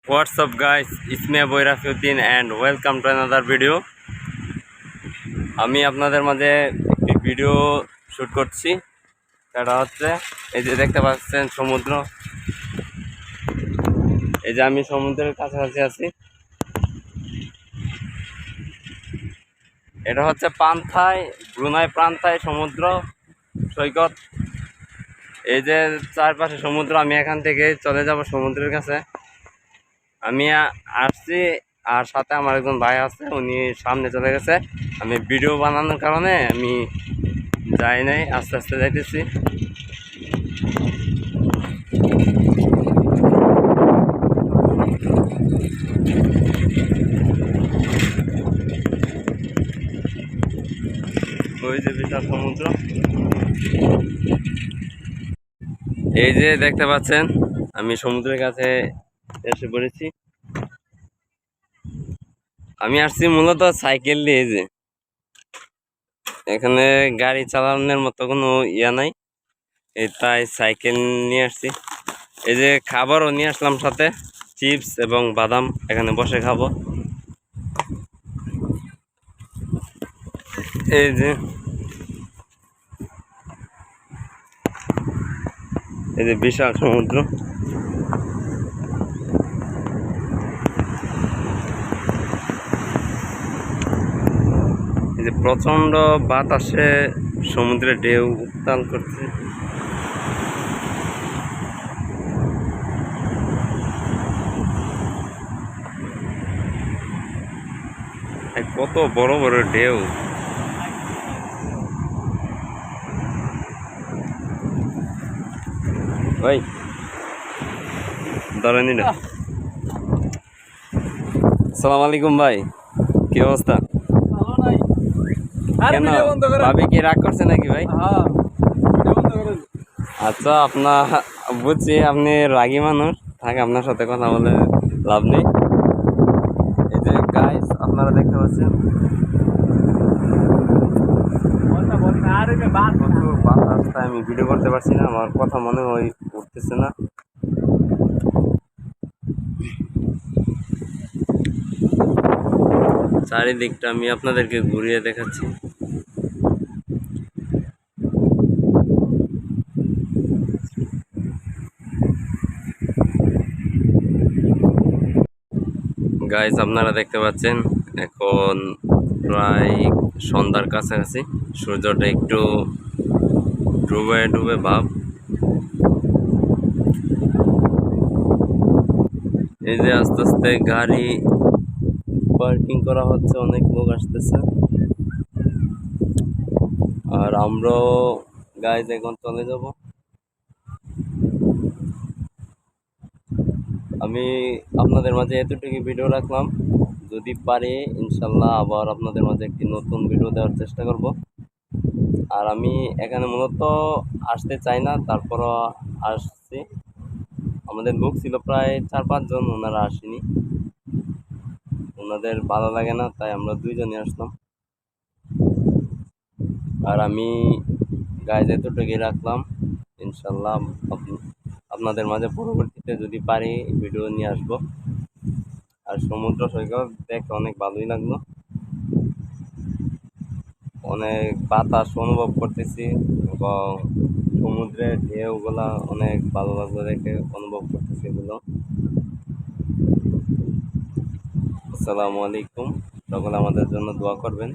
What's up guys, it's me Boy Rafiuddin and welcome to another video. আমি আপনাদের মাঝে একটি ভিডিও শুট করছি। এটা হচ্ছে এই যে দেখতে পাচ্ছেন সমুদ্র। এই যে আমি সমুদ্রের কাছাকাছি আছি। এটা হচ্ছে পান্থাই, ব্রুনাই প্রান্তায় সমুদ্র সৈকত। এই যে চারপাশে সমুদ্র, আমি এখান থেকে চলে যাব সমুদ্রের কাছে। আমি আসছি আর সাথে আমার একজন ভাই আছে, উনি সামনে চলে গেছে। আমি ভিডিও বানানোর কারণে আমি যাই নাই, আস্তে আস্তে যাইতেছি। ওই যে বিশাল সমুদ্র, এই যে দেখতে পাচ্ছেন আমি সমুদ্রের কাছে এসে পড়েছি। আমি আসছি মূলত সাইকেল দিয়ে। এই যে এখানে গাড়ি চালানোর মতো কোনো ইয়া নাই, তাই সাইকেল নিয়ে আসছি। এই যে খাবারও নিয়ে আসলাম সাথে, চিপস এবং বাদাম। এখানে বসে খাবো। এই যে বিশাল সমুদ্র। এই যে প্রচন্ড বাতাসে সমুদ্রে ঢেউ উত্তাল করছে। কত বড় বড় ঢেউ। ভাই ধরেনি না। আসসালামু আলাইকুম ভাই, কি অবস্থা? কেন ভাবি কি রাগ করছে নাকি ভাই? আচ্ছা, আপনার বুঝছি আপনি রাগী মানুষ, থাকে আপনার সাথে কথা বলে লাভ নেই। এই যে গাইস আপনারা দেখতে পাচ্ছেন বাতাস, আমি ভিডিও করতে পারছি না, আমার কথা মনে হয় উঠতেছে না। চারিদিকটা আমি আপনাদেরকে ঘুরিয়ে দেখাচ্ছি। গাইস আপনারা দেখতে পাচ্ছেন এখন প্রায় সন্ধ্যার কাছাকাছি, সূর্যটা একটু ডুবে ডুবে ভাব। এই যে আস্তে আস্তে গাড়ি পার্কিং করা হচ্ছে, অনেক লোক আসতেছে। আর আমরাও গাইস এখন চলে যাব। আমি আপনাদের মাঝে এতটুকু ভিডিও রাখলাম, যদি পারি ইনশাল্লাহ আবার আপনাদের মাঝে একটি নতুন ভিডিও দেওয়ার চেষ্টা করব। আর আমি এখানে মূলত আসতে চাই না, তারপরও আসছি। আমাদের লোক ছিল প্রায় 4-5 জন, ওনারা আসেনি, ওনাদের ভালো লাগে না, তাই আমরা 2 জনই আসলাম। আর আমি গাইজ এতটুকুই রাখলাম। ইনশাল্লাহ আপনাদের মাঝে পরবর্তীতে যদি পারি ভিডিও নিয়ে আসব। আর সমুদ্র সৈকত দেখে অনেক ভালোই লাগলো, অনেক বাতাস অনুভব করতেছি এবং সমুদ্রের ঢেউগুলা অনেক ভালো লাগলো দেখে, অনুভব করতেছি এগুলো। আসসালামু আলাইকুম, সকলে আমাদের জন্য দোয়া করবেন।